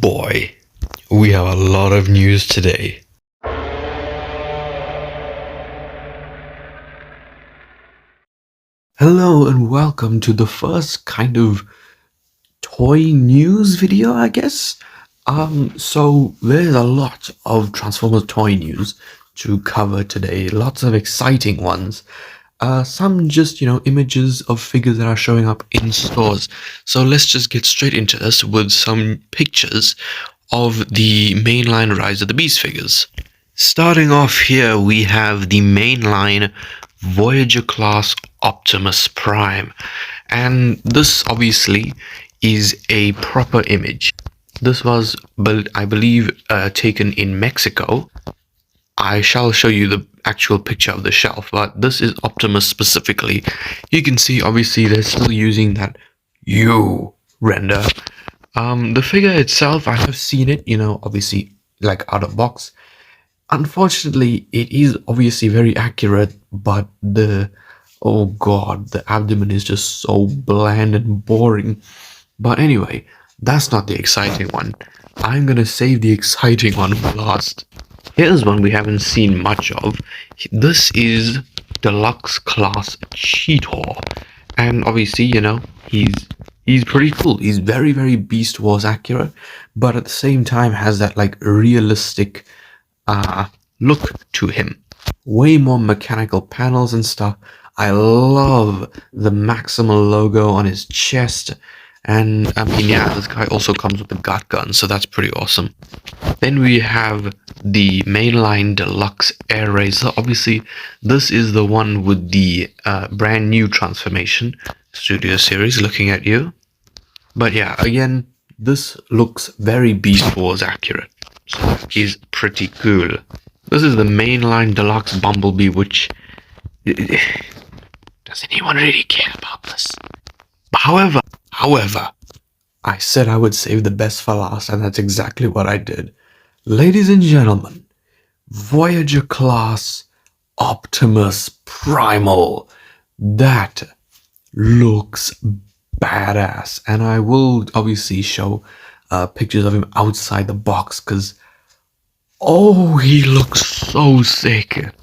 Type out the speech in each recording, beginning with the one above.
boy, we have a lot of news today. Hello and welcome to the first kind of toy news video, I guess. So there's a lot of Transformers toy news to cover today, lots of exciting ones. Some just, images of figures that are showing up in stores. So let's just get straight into this with some pictures of the mainline Rise of the Beast figures. Starting off here, we have the mainline Voyager class Optimus Prime, and this obviously is a proper image. This was, I believe, taken in Mexico. I shall show you the actual picture of the shelf, but this is Optimus specifically. You can see obviously they're still using that U render. The figure itself, I have seen it, obviously like out of box. Unfortunately, it is obviously very accurate, but oh god, the abdomen is just so bland and boring. But anyway, that's not the exciting one. I'm gonna save the exciting one for last. Here's one we haven't seen much of. This is Deluxe Class Cheetor. And obviously, he's pretty cool. He's very, very Beast Wars accurate, but at the same time has that like realistic look to him. Way more mechanical panels and stuff. I love the Maximal logo on his chest. And I mean, yeah, this guy also comes with a gut gun, so that's pretty awesome. Then we have the Mainline Deluxe Air Racer. Obviously, this is the one with the brand new transformation. Studio Series, looking at you. But yeah, again, this looks very Beast Wars accurate. So that is pretty cool. This is the Mainline Deluxe Bumblebee, which... does anyone really care about this? However, I said I would save the best for last, and that's exactly what I did. Ladies and gentlemen, Voyager class Optimus Primal. That looks badass, and I will obviously show pictures of him outside the box, because he looks so sick.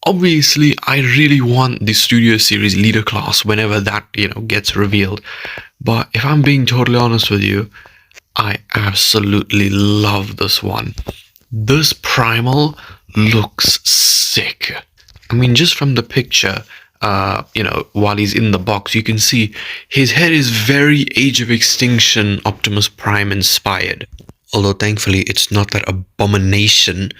Obviously, I really want the Studio Series Leader class whenever that, gets revealed. But if I'm being totally honest with you, I absolutely love this one. This Primal looks sick. I mean, just from the picture, while he's in the box, you can see his head is very Age of Extinction Optimus Prime inspired. Although thankfully, it's not that abomination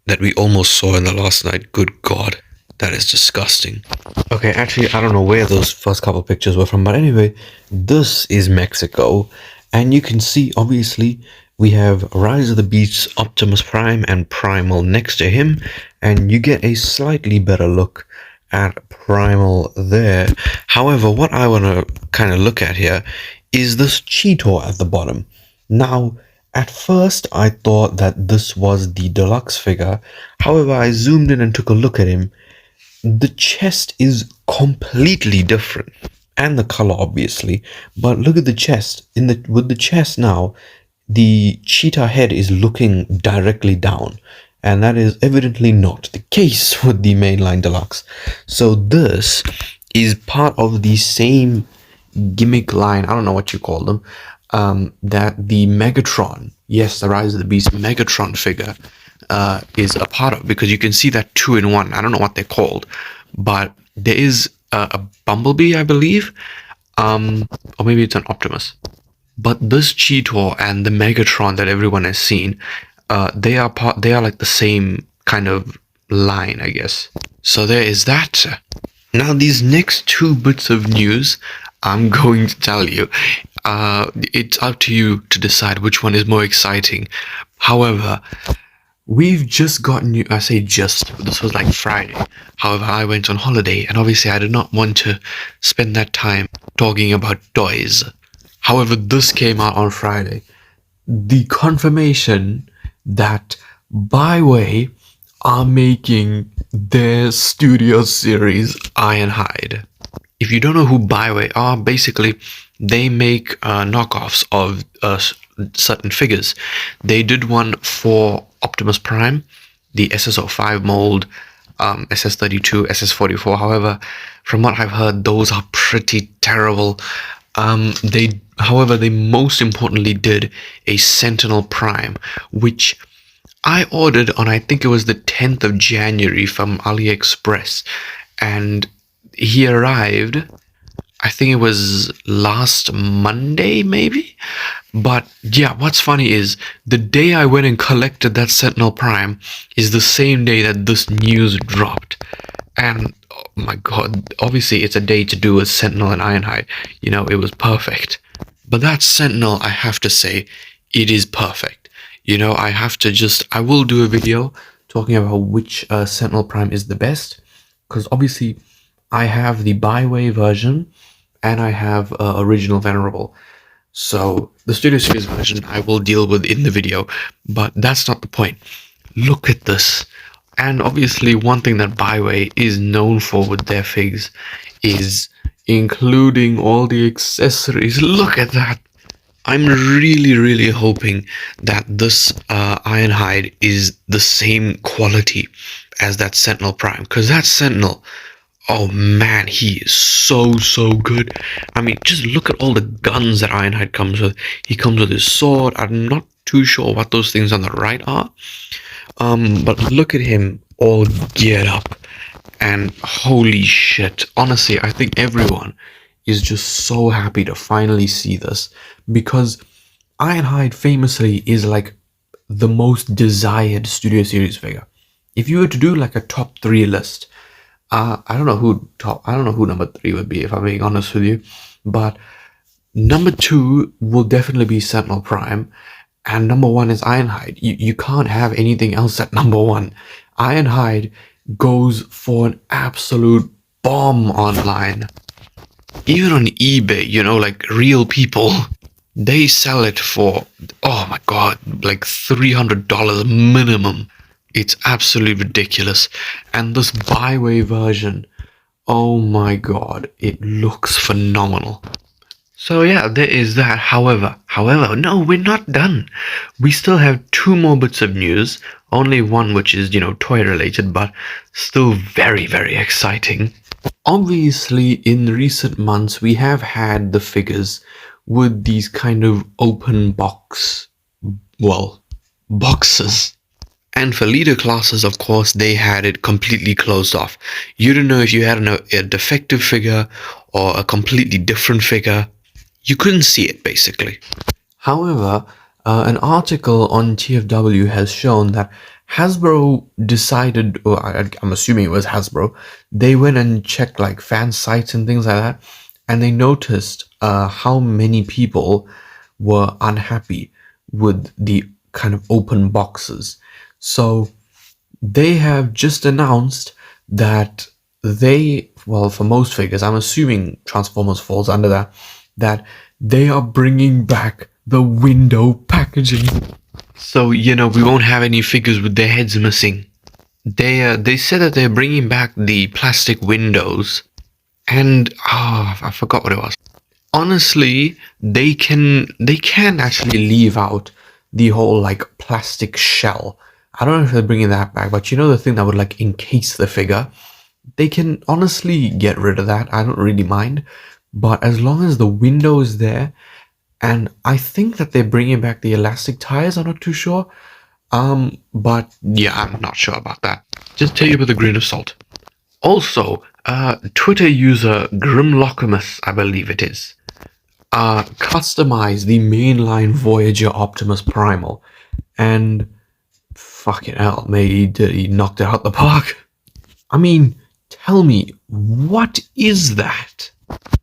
that we almost saw in the last night. Good god, that is disgusting. Okay, actually, I don't know where those first couple pictures were from, but anyway, this is Mexico, and you can see, obviously, we have Rise of the Beasts, Optimus Prime, and Primal next to him, and you get a slightly better look at Primal there. However, what I want to kind of look at here is this Cheetor at the bottom. Now, at first, I thought that this was the deluxe figure. However, I zoomed in and took a look at him. The chest is completely different, and the color, obviously. But look at the chest. With the chest now, the cheetah head is looking directly down, and that is evidently not the case with the Mainline Deluxe. So this is part of the same gimmick line. I don't know what you call them. That the Megatron, yes, the Rise of the Beast Megatron figure is a part of, because you can see that 2-in-1. I don't know what they're called, but there is a Bumblebee, I believe, or maybe it's an Optimus. But this Cheetor and the Megatron that everyone has seen, they are like the same kind of line, I guess. So there is that. Now these next two bits of news, I'm going to tell you. It's up to you to decide which one is more exciting. However, we've just gotten I say just, this was like Friday. However, I went on holiday, and obviously I did not want to spend that time talking about toys. However, this came out on Friday. The confirmation that Baiwei are making their Studio Series Ironhide. If you don't know who Baiwei are, basically they make knockoffs of certain figures. They did one for Optimus Prime, the SS05 mold, SS32, SS44. However, from what I've heard, those are pretty terrible. However, they most importantly did a Sentinel Prime, which I ordered on, I think it was the 10th of January from AliExpress, and he arrived, I think it was last Monday, maybe? But yeah, what's funny is the day I went and collected that Sentinel Prime is the same day that this news dropped. And oh my god, obviously it's a day to do with Sentinel and Ironhide. You know, it was perfect. But that Sentinel, I have to say, it is perfect. You know, I will do a video talking about which Sentinel Prime is the best. Because obviously, I have the Baiwei version, and I have original Venerable. So the Studio Series version I will deal with in the video, but that's not the point. Look at this. And obviously one thing that Baiwei is known for with their figs is including all the accessories. Look at that. I'm really hoping that this Ironhide is the same quality as that Sentinel Prime, because that Sentinel, oh man, he is so good. I mean, just look at all the guns that Ironhide comes with. He comes with his sword. I'm not too sure what those things on the right are. But look at him all geared up. And holy shit. Honestly, I think everyone is just so happy to finally see this. Because Ironhide famously is like the most desired Studio Series figure. If you were to do like a top 3 list, I don't know who number 3 would be, if I'm being honest with you, but number 2 will definitely be Sentinel Prime, and number 1 is Ironhide. You can't have anything else at number 1. Ironhide goes for an absolute bomb online. Even on eBay, you know, like real people, they sell it for, oh my god, like $300 minimum. It's absolutely ridiculous. And this Baiwei version, oh my god, it looks phenomenal. So yeah, there is that. However, no, we're not done. We still have 2 more bits of news. Only one which is, you know, toy related, but still very exciting. Obviously, in recent months, we have had the figures with these kind of open boxes. And for leader classes, of course, they had it completely closed off. You didn't know if you had a defective figure or a completely different figure. You couldn't see it, basically. However, an article on TFW has shown that Hasbro decided, or I'm assuming it was Hasbro, they went and checked like fan sites and things like that, and they noticed how many people were unhappy with the kind of open boxes. So they have just announced that for most figures, I'm assuming Transformers falls under that they are bringing back the window packaging. So, you know, we won't have any figures with their heads missing. They said that they're bringing back the plastic windows, and I forgot what it was. Honestly, they can actually leave out the whole like plastic shell. I don't know if they're bringing that back, but you know, the thing that would like encase the figure, they can honestly get rid of that. I don't really mind, but as long as the window is there, and I think that they're bringing back the elastic tires. I'm not too sure. But yeah, I'm not sure about that. Just take it with a grain of salt. Also, Twitter user Grimlockimus, I believe it is, customized the mainline Voyager Optimus Primal, and fucking hell, mate, he knocked it out the park. I mean, tell me, what is that?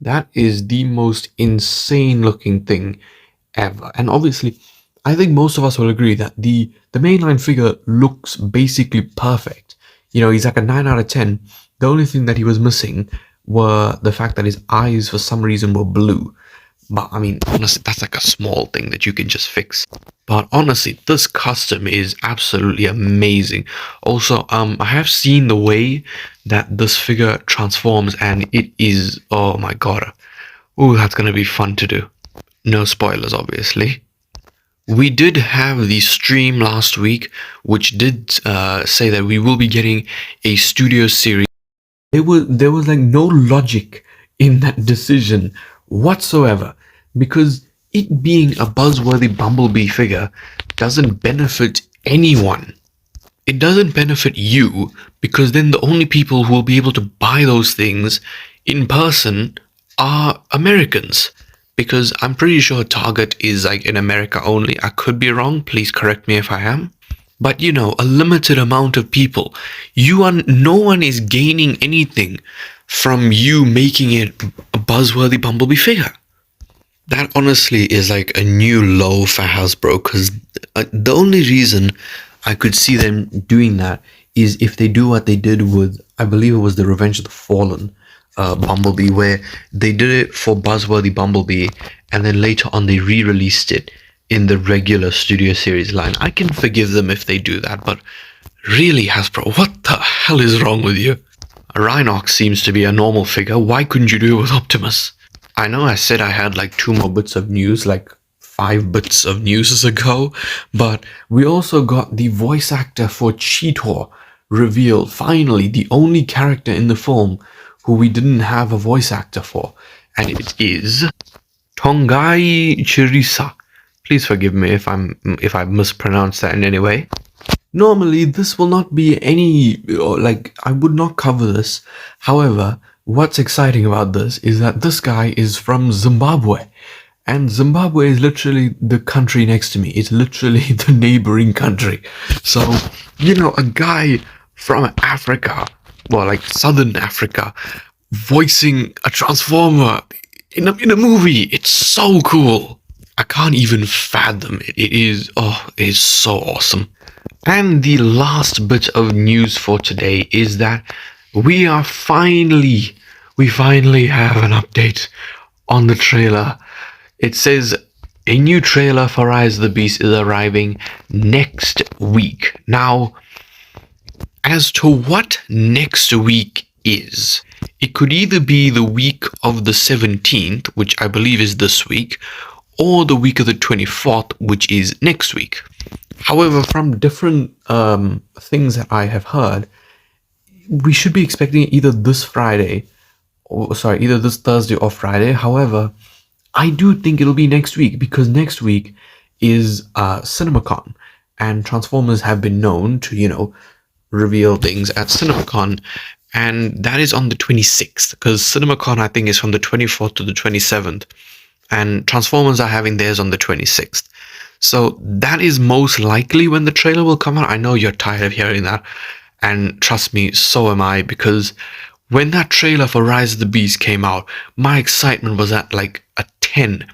That is the most insane looking thing ever. And obviously, I think most of us will agree that the mainline figure looks basically perfect. You know, he's like a 9 out of 10. The only thing that he was missing were the fact that his eyes for some reason were blue. But I mean, honestly, that's like a small thing that you can just fix. But honestly, this custom is absolutely amazing. Also, I have seen the way that this figure transforms, and it is, oh my god. Ooh, that's gonna be fun to do. No spoilers, obviously. We did have the stream last week, which did say that we will be getting a studio series. There was like no logic in that decision whatsoever, because it being a buzzworthy Bumblebee figure doesn't benefit anyone. It doesn't benefit you, because then the only people who will be able to buy those things in person are Americans. Because I'm pretty sure Target is like in America only. I could be wrong. Please correct me if I am. But you know, a limited amount of people. No one is gaining anything from you making it a buzzworthy Bumblebee figure. That honestly is like a new low for Hasbro, because the only reason I could see them doing that is if they do what they did with, I believe it was the Revenge of the Fallen Bumblebee, where they did it for Buzzworthy Bumblebee, and then later on they re-released it in the regular Studio Series line. I can forgive them if they do that, but really, Hasbro, what the hell is wrong with you? Rhinox seems to be a normal figure. Why couldn't you do it with Optimus? I know I said I had like 2 more bits of news, like 5 bits of news ago, but we also got the voice actor for Cheetor revealed. Finally, the only character in the film who we didn't have a voice actor for, and it is Tongai Chirisa. Please forgive me if I mispronounce that in any way. Normally, this will not be any, like, I would not cover this. However, what's exciting about this is that this guy is from Zimbabwe. And Zimbabwe is literally the country next to me. It's literally the neighboring country. So, you know, a guy from Africa, well, like Southern Africa, voicing a Transformer in a movie. It's so cool. I can't even fathom it. It is so awesome. And the last bit of news for today is that we finally have an update on the trailer. It says a new trailer for Rise of the Beast is arriving next week. Now, as to what next week is, it could either be the week of the 17th, which I believe is this week, or the week of the 24th, which is next week. However, from different things that I have heard, we should be expecting either this Thursday or Friday. However, I do think it'll be next week, because next week is CinemaCon, and Transformers have been known to, you know, reveal things at CinemaCon, and that is on the 26th, because CinemaCon I think is from the 24th to the 27th, and Transformers are having theirs on the 26th. So that is most likely when the trailer will come out. I know you're tired of hearing that, and trust me, so am I, because when that trailer for Rise of the Beast came out, my excitement was at like a 10.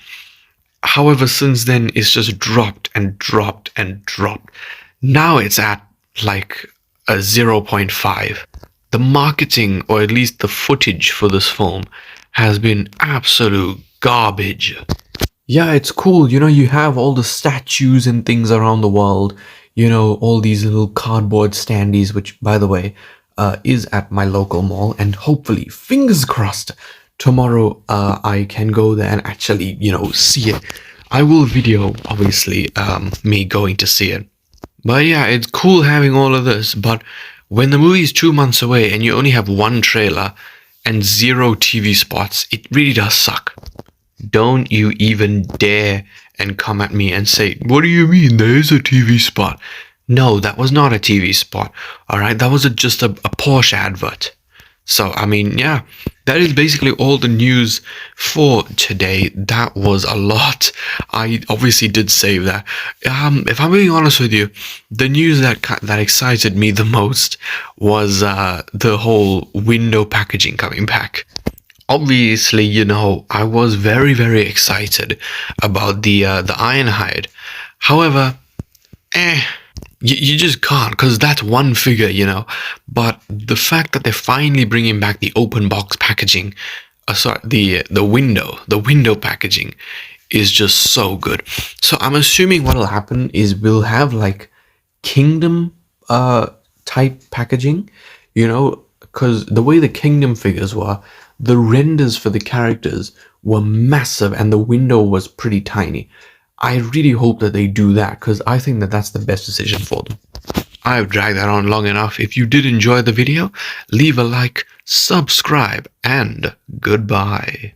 However, since then, it's just dropped and dropped and dropped. Now it's at like a 0.5. The marketing, or at least the footage for this film, has been absolute garbage. Yeah, it's cool. You know, you have all the statues and things around the world. You know, all these little cardboard standees, which, by the way, is at my local mall. And hopefully, fingers crossed, tomorrow I can go there and actually, you know, see it. I will video, obviously, me going to see it. But yeah, it's cool having all of this. But when the movie is 2 months away and you only have one trailer and 0 TV spots, it really does suck. Don't you even dare and come at me and say, what do you mean there's a TV spot? No, that was not a TV spot. Alright, that was just a Porsche advert. So, I mean, yeah, that is basically all the news for today. That was a lot. I obviously did save that. If I'm being honest with you, the news that excited me the most was the whole window packaging coming back. Obviously, you know, I was very, very excited about the Ironhide. However, you just can't, because that's one figure, you know. But the fact that they're finally bringing back the open box packaging, the window packaging, is just so good. So I'm assuming what'll happen is we'll have like kingdom type packaging, because the way the kingdom figures were, the renders for the characters were massive and the window was pretty tiny. I really hope that they do that, because I think that that's the best decision for them. I've dragged that on long enough. If you did enjoy the video, leave a like, subscribe, and goodbye.